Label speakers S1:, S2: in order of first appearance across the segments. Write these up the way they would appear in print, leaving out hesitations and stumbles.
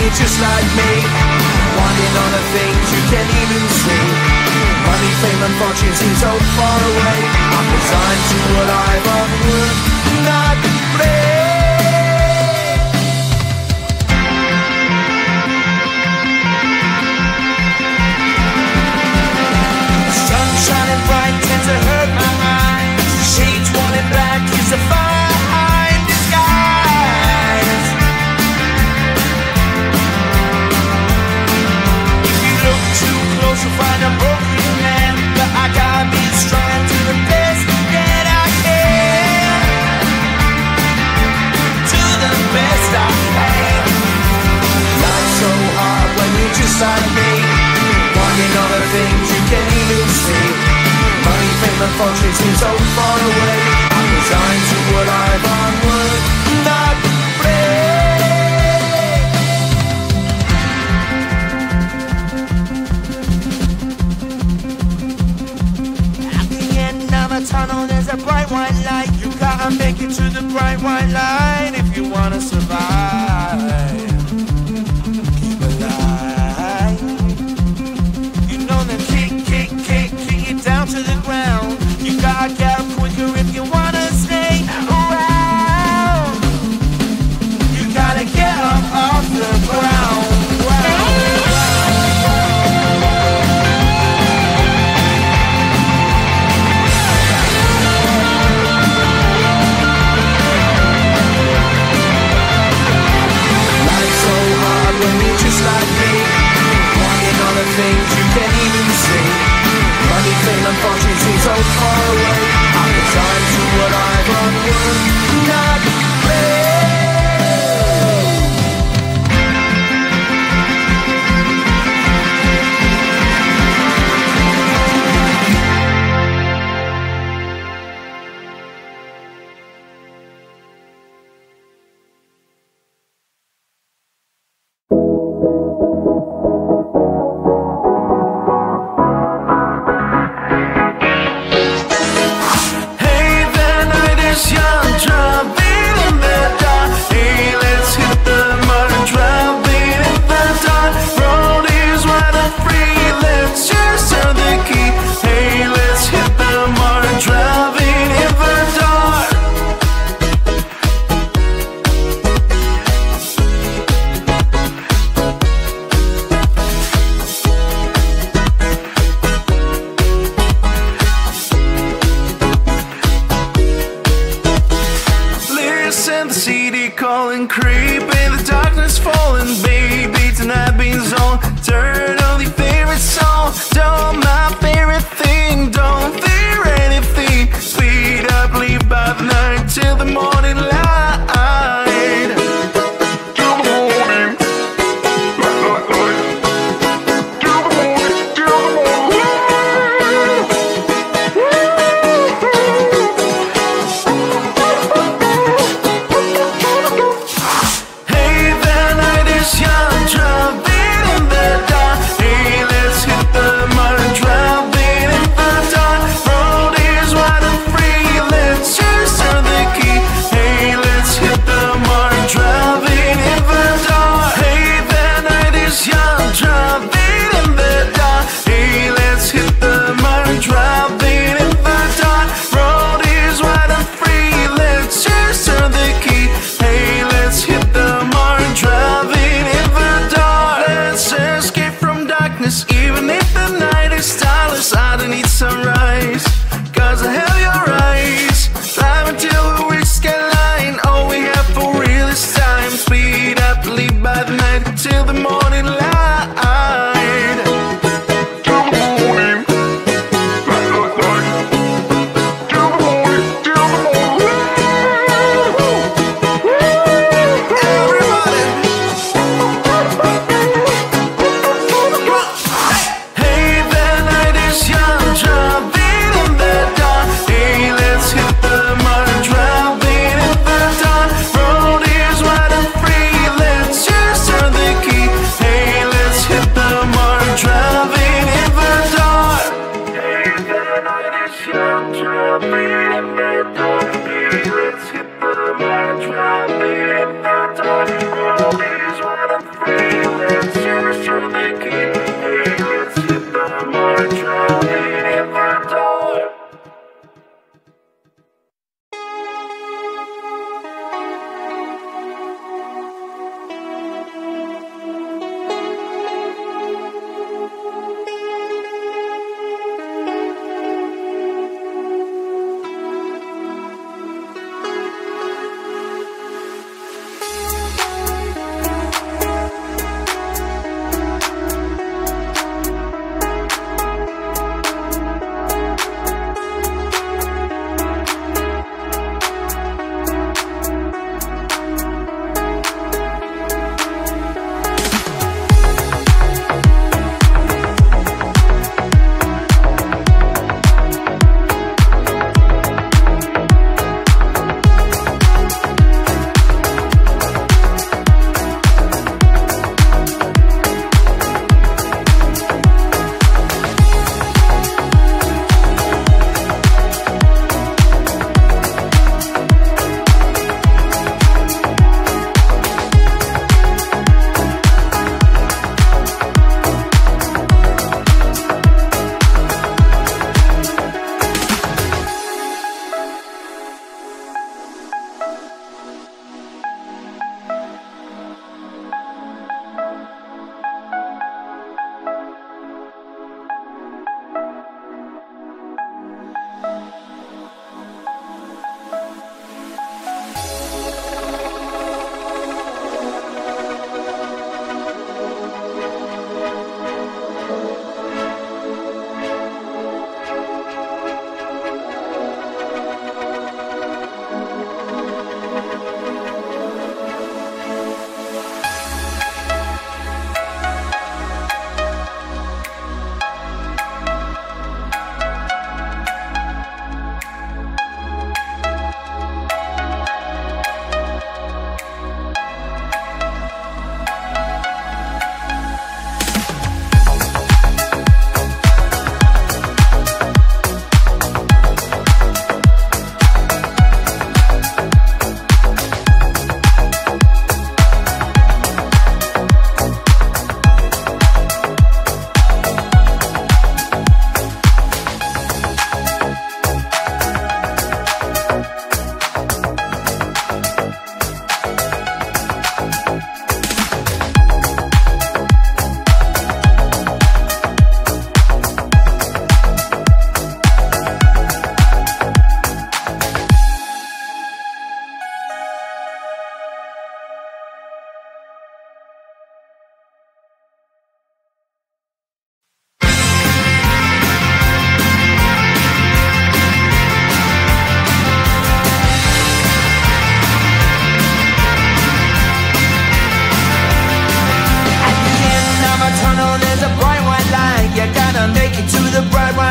S1: you're just like me, wanting all the things you can't even see. Money, fame and fortune seem so far away. I'm resigned to what I've onward not play. Sun shining bright tends to hurt my eyes. Shades worn in black is a fine disguise. If you look too close you'll find a broken man, but I gotta be strong to the best that I can. To the best I can. Life's so hard when you're just like me, wanting all the things you can't even see. Money, fame and fortune seem so far away. I'm resigned to what I've onward not play. At the end of a tunnel there's a bright white light. You gotta make it to the bright white light if you wanna survive. Keep alive. You know the kick down to the ground. You gotta get up quicker if you wanna stay around. You gotta get up off the ground. Life's so hard when you're just like me, wanting all the things you can't even see. Money, fame and fortune seem so far away. I'm resigned to what I've onward not play. Let's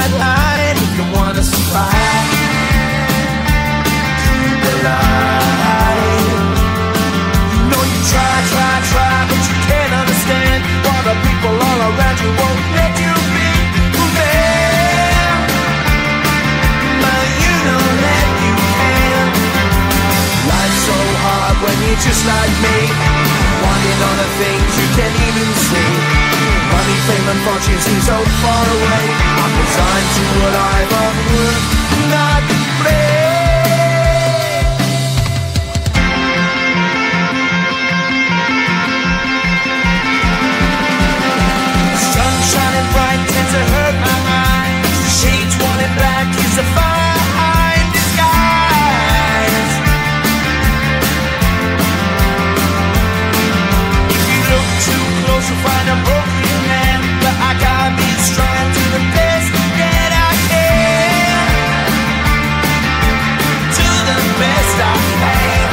S1: white line if you wanna survive. Keep alive. You know you try, but you can't understand why the people all around you won't let you be who they are. But you know that you can. Life's so hard when you're just like me, wanting all the things you can't even see. Money, fame and fortune seem so far away. I'm resigned to what I've unworked, not play. Sun shining bright tends to hurt my eyes. Shades worn in black is a fine disguise. If you look too close you'll find a broken man, but I gotta be strong to the best that I can. To the best I can.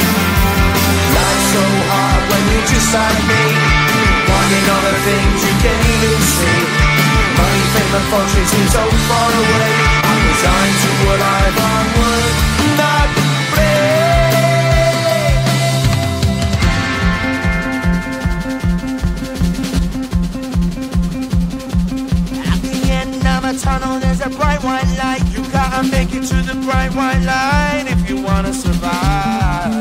S1: Life's so hard when you're just like me, wanting all the things you can't even see. Money, fame and fortune seem so far away. I'm resigned to what I've unworked, not play. At the end of a tunnel there's a bright white light. You gotta make it to the bright white light if you wanna survive.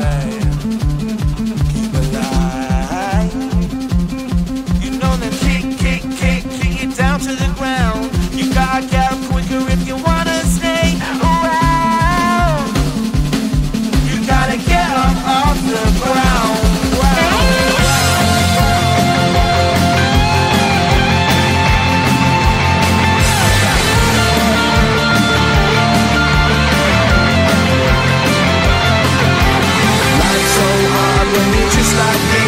S1: Keep alive. You know them kick it down to the ground. You gotta get up quicker if you wanna stay around. You gotta get up off the ground. Life's so hard when you're just like me,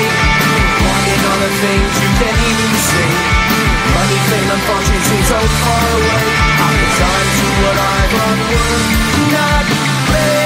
S1: wanting all the things you can't even see. Money, fame and fortune seem so far away. I'm resigned to what I've unworked, not play.